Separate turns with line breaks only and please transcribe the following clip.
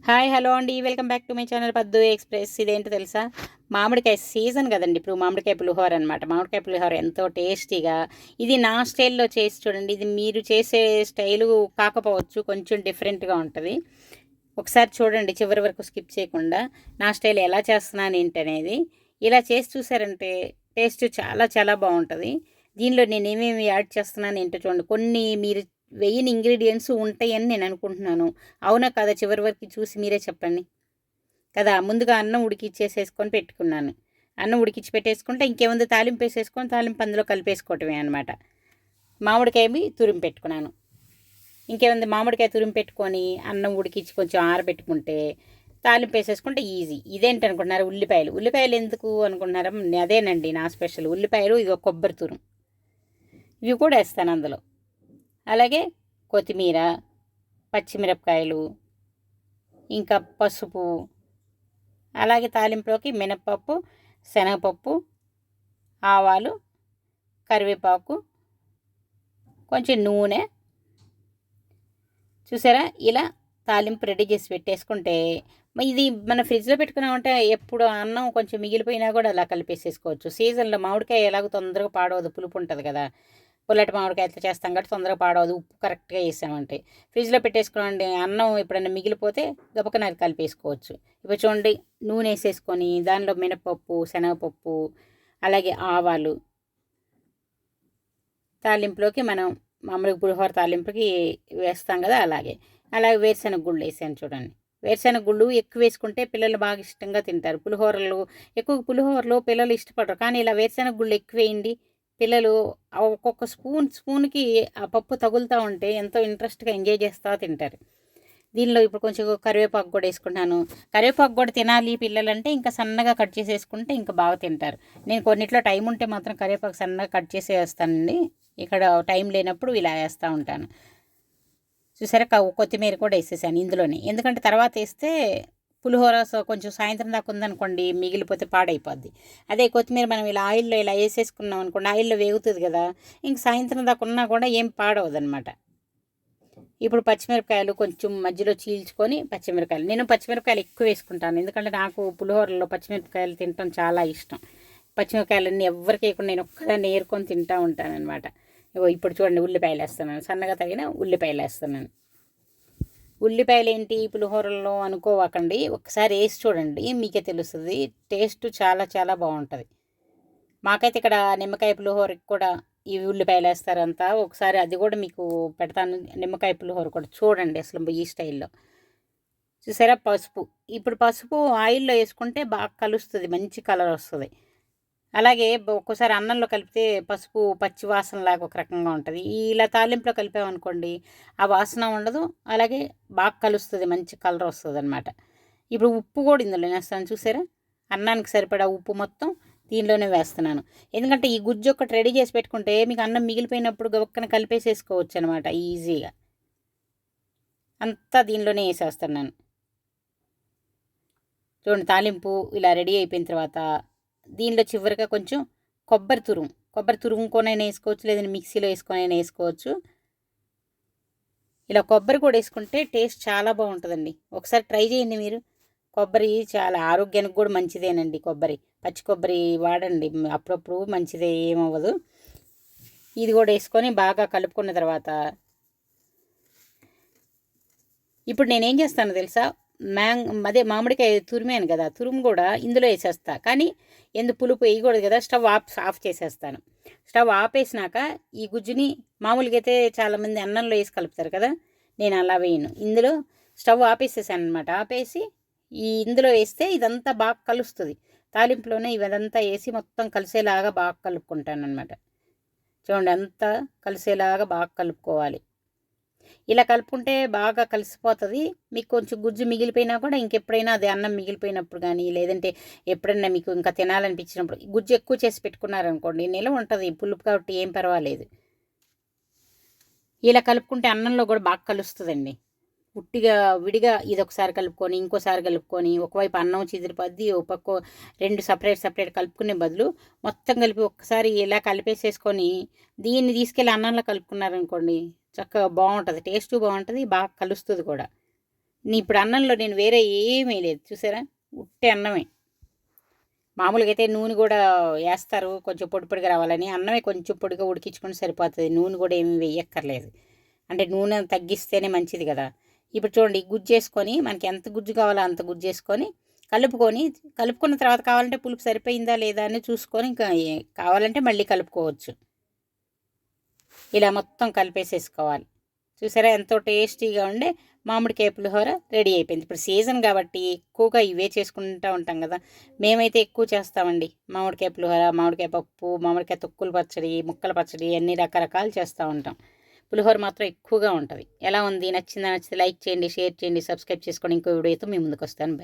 Hi hello అండి, welcome back to my channel పద్దు express. ఇదేంటో తెలుసా, మామిడికాయ సీజన్ కదండి ఇప్పుడు. మామిడికాయ పులిహోర అనమాట. మామిడికాయ పులిహోర ఎంతో టేస్టీగా, ఇది నా స్టైల్లో చేసి చూడండి. ఇది మీరు చేసే స్టైలు కాకపోవచ్చు, కొంచెం డిఫరెంట్గా ఉంటుంది. ఒకసారి చూడండి చివరి వరకు స్కిప్ చేయకుండా, నా స్టైల్ ఎలా చేస్తున్నాను ఏంటనేది. ఇలా చేసి చూసారంటే టేస్ట్ చాలా చాలా బాగుంటుంది. దీనిలో నేను ఏమేమి యాడ్ చేస్తున్నాను ఏంటో చూడండి. కొన్ని మీరు వెయ్యని ఇంగ్రీడియంట్స్ ఉంటాయని నేను అనుకుంటున్నాను. అవునా కదా? చివరి వరకు చూసి మీరే చెప్పండి కదా. ముందుగా అన్నం ఉడికిచ్చేసేసుకొని పెట్టుకున్నాను. అన్నం ఉడికిచ్చి పెట్టేసుకుంటే ఇంకేముంది, తాలింపు వేసేసుకొని తాలింపు అందులో కలిపేసుకోవటమే అనమాట. మామిడికాయ తురిమి పెట్టుకున్నాను. ఇంకేముంది, మామిడికాయ తురిమి పెట్టుకొని అన్నం ఉడికిచ్చి కొంచెం ఆరబెట్టుకుంటే తాలింపు వేసేసుకుంటే ఈజీ. ఇదేంటి అనుకుంటున్నారు, ఉల్లిపాయలు ఎందుకు అనుకుంటున్నారా? అదేనండి నా స్పెషల్. ఉల్లిపాయలు, ఇది కొబ్బరి తురుము, ఇవి కూడా వేస్తాను అందులో. అలాగే కొత్తిమీర, పచ్చిమిరపకాయలు, ఇంకా పసుపు, అలాగే తాలింపులోకి మినప్పప్పు, శనగపప్పు, ఆవాలు, కరివేపాకు, కొంచెం నూనె. చూసారా, ఇలా తాలింపు రెడీ చేసి పెట్టేసుకుంటే ఇది మన ఫ్రిడ్జ్లో పెట్టుకున్నామంటే ఎప్పుడు అన్నం కొంచెం మిగిలిపోయినా కూడా అలా కలిపేసేసుకోవచ్చు. సీజన్లో మామిడికాయ ఎలాగో తొందరగా పాడవదు, పులుపు ఉంటుంది కదా. పుల్లటి మామిడికాయతో చేస్తాం కాబట్టి తొందరగా పాడవదు, ఉప్పు కరెక్ట్గా వేసామంటే. ఫ్రిడ్జ్లో పెట్టేసుకోండి, అన్నం ఎప్పుడైనా మిగిలిపోతే గబకన అది కలిపేసుకోవచ్చు. ఇప్పుడు చూడండి, నూనె వేసేసుకొని దానిలో మినపప్పు, శనగపప్పు, అలాగే ఆవాలు, తాలింపులోకి మనం మామూలుగా పులిహోర తాలింపుకి వేస్తాం కదా, అలాగే వేరుశెనగ గుళ్ళు వేసాను చూడండి. వేరుశెనగ గుళ్ళు ఎక్కువ వేసుకుంటే పిల్లలు బాగా ఇష్టంగా తింటారు. పులిహోరలో పిల్లలు ఇష్టపడరు, కానీ ఇలా వేరుశెనగ గుళ్ళు ఎక్కువ వేయండి. పిల్లలు ఒక్కొక్క స్పూన్కి ఆ పప్పు తగులుతూ ఉంటే ఎంతో ఇంట్రెస్ట్గా ఎంజాయ్ చేస్తూ తింటారు. దీనిలో ఇప్పుడు కొంచెం కరివేపాకు కూడా వేసుకుంటాను. కరివేపాకు కూడా తినాలి పిల్లలంటే ఇంకా సన్నగా కట్ చేసేసుకుంటే ఇంకా బాగా తింటారు. నేను కొన్నిట్లో టైం ఉంటే మాత్రం కరివేపాకు సన్నగా కట్ చేసి వేస్తానండి. ఇక్కడ టైం లేనప్పుడు ఇలా వేస్తూ ఉంటాను. చూసారా, కొత్తిమీర కూడా వేసేసాను ఇందులోనే. ఎందుకంటే తర్వాత వేస్తే పులిహోర కొంచెం సాయంత్రం దాకా ఉందనుకోండి, మిగిలిపోతే పాడైపోద్ది. అదే కొత్తిమీర మనం ఇలా ఆయిల్లో ఇలా వేసేసుకున్నాం అనుకోండి, ఆయిల్లో వేగుతుంది కదా, ఇంక సాయంత్రం దాకా ఉన్నా కూడా ఏం పాడవదనమాట. ఇప్పుడు పచ్చిమిరపకాయలు కొంచెం మధ్యలో చీల్చుకొని, నేను పచ్చిమిరపకాయలు ఎక్కువ వేసుకుంటాను. ఎందుకంటే నాకు పులిహోరలో పచ్చిమిరపకాయలు తినటం చాలా ఇష్టం. పచ్చిమిరపకాయలన్నీ ఎవరికి వేయకుండా నేను ఒక్కదాన్ని ఏరుకొని తింటూ ఉంటాను అనమాట. ఇప్పుడు చూడండి, ఉల్లిపాయలు వేస్తున్నాను, సన్నగా తగిన ఉల్లిపాయలు వేస్తున్నాను. ఉల్లిపాయలు ఏంటి పులిహోరల్లో అనుకోవకండి, ఒకసారి వేసి చూడండి, మీకే తెలుస్తుంది. టేస్ట్ చాలా చాలా బాగుంటుంది. మాకైతే ఇక్కడ నిమ్మకాయ పులిహోరకి కూడా ఈ ఉల్లిపాయలు వేస్తారంతా. ఒకసారి అది కూడా మీకు పెడతాను, నిమ్మకాయ పులిహోర కూడా చూడండి అసలు ఈ స్టైల్లో. చూసారా, ఇప్పుడు పసుపు ఆయిల్లో వేసుకుంటే బాగా కలుస్తుంది, మంచి కలర్ వస్తుంది. అలాగే ఒక్కోసారి అన్నంలో కలిపితే పసుపు పచ్చి వాసనలాగా ఒక రకంగా ఉంటుంది. ఇలా తాలింపులో కలిపామనుకోండి, ఆ వాసన ఉండదు, అలాగే బాగా కలుస్తుంది, మంచి కలర్ వస్తుంది అనమాట. ఇప్పుడు ఉప్పు కూడా ఇందులో వేస్తాను. చూసారా, అన్నానికి సరిపడా ఉప్పు మొత్తం దీనిలోనే వేస్తున్నాను. ఎందుకంటే ఈ గుజ్జు ఒకటి రెడీ చేసి పెట్టుకుంటే మీకు అన్నం మిగిలిపోయినప్పుడు గబక్కన కలిపేసేసుకోవచ్చు అనమాట ఈజీగా. అంతా దీనిలోనే వేసేస్తున్నాను. చూడండి, తాలింపు ఇలా రెడీ అయిపోయిన తర్వాత దీనిలో చివరిగా కొంచెం కొబ్బరి తురుముకొనైనా వేసుకోవచ్చు, లేదంటే మిక్సీలో వేసుకొనైనా వేసుకోవచ్చు. ఇలా కొబ్బరి కూడా వేసుకుంటే టేస్ట్ చాలా బాగుంటుందండి. ఒకసారి ట్రై చేయండి మీరు. కొబ్బరి చాలా ఆరోగ్యానికి కూడా మంచిదేనండి. పచ్చి కొబ్బరి వాడండి అప్పుడప్పుడు, మంచిదే, ఏమవ్వదు. ఇది కూడా వేసుకొని బాగా కలుపుకున్న తర్వాత ఇప్పుడు నేనేం చేస్తానో తెలుసా, అదే మామిడికాయ తురిమాను కదా, తురుము కూడా ఇందులో వేసేస్తా. కానీ పులుపు వేయకూడదు కదా, స్టవ్ ఆఫ్ చేసేస్తాను. స్టవ్ ఆపేసినాక ఈ గుజ్జుని, మామూలుగా అయితే చాలామంది అన్నంలో వేసి కలుపుతారు కదా, నేను అలా వేయను. ఇందులో స్టవ్ ఆపేసేసాను అనమాట. ఆపేసి ఇందులో వేస్తే ఇదంతా బాగా కలుస్తుంది. తాలింపులోనే ఇదంతా వేసి మొత్తం కలిసేలాగా బాగా కలుపుకుంటాను అనమాట. చూడండి, అంతా కలిసేలాగా బాగా కలుపుకోవాలి. ఇలా కలుపుకుంటే బాగా కలిసిపోతుంది. మీకు కొంచెం గుజ్జు మిగిలిపోయినా కూడా ఇంకెప్పుడైనా అది అన్నం మిగిలిపోయినప్పుడు కానీ, లేదంటే ఎప్పుడైనా మీకు ఇంకా తినాలనిపించినప్పుడు గుజ్జు ఎక్కువ చేసి పెట్టుకున్నారనుకోండి, నిలవ ఉంటుంది పులుపు కాబట్టి ఏం పర్వాలేదు. ఇలా కలుపుకుంటే అన్నంలో కూడా బాగా కలుస్తుందండి. విడిగా ఇది ఒకసారి కలుపుకొని, ఇంకోసారి కలుపుకొని, ఒకవైపు అన్నం చిదిరిపోద్ది, ఒక పక్క రెండు సపరేట్ కలుపుకునే బదులు మొత్తం కలిపి ఒక్కసారి ఇలా కలిపేసేసుకొని దీన్ని తీసుకెళ్ళి అన్నంలో కలుపుకున్నారనుకోండి, చక్కగా బాగుంటుంది, టేస్ట్ బాగుంటుంది, బాగా కలుస్తుంది కూడా. ఇప్పుడు అన్నంలో నేను వేరే ఏమీ లేదు చూసారా, ఉట్టి అన్నమే. మామూలుగా అయితే నూనె కూడా వేస్తారు కొంచెం పొడి పొడిగా రావాలని, అన్నమే కొంచెం పొడిగా ఉడికించుకొని సరిపోతుంది, నూనె కూడా ఏమి వేయక్కర్లేదు. అంటే నూనె తగ్గిస్తేనే మంచిది కదా. ఇప్పుడు చూడండి గుజ్జు వేసుకొని, మనకి ఎంత గుజ్జు కావాలో అంత గుజ్జు వేసుకొని కలుపుకున్న తర్వాత కావాలంటే పులుపు సరిపోయిందా లేదా అని చూసుకొని ఇంకా కావాలంటే మళ్ళీ కలుపుకోవచ్చు. ఇలా మొత్తం కలిపేసేసుకోవాలి. చూసారా ఎంతో టేస్టీగా ఉండే మామిడికాయ పులిహోర రెడీ అయిపోయింది. ఇప్పుడు సీజన్ కాబట్టి ఎక్కువగా ఇవే చేసుకుంటూ ఉంటాం కదా. మేమైతే ఎక్కువ చేస్తామండి మామిడికాయ పులిహోర, మామిడికాయ పప్పు, మామిడికాయ తొక్కుల పచ్చడి, ముక్కల పచ్చడి అన్ని రకరకాలు చేస్తూ ఉంటాం. పులిహోర మాత్రం ఎక్కువగా ఉంటుంది. ఎలా ఉంది, నచ్చితే లైక్ చేయండి, షేర్ చేయండి, సబ్స్క్రైబ్ చేసుకోండి. ఇంకో వీడియోతో మీ ముందుకు వస్తాను. బై.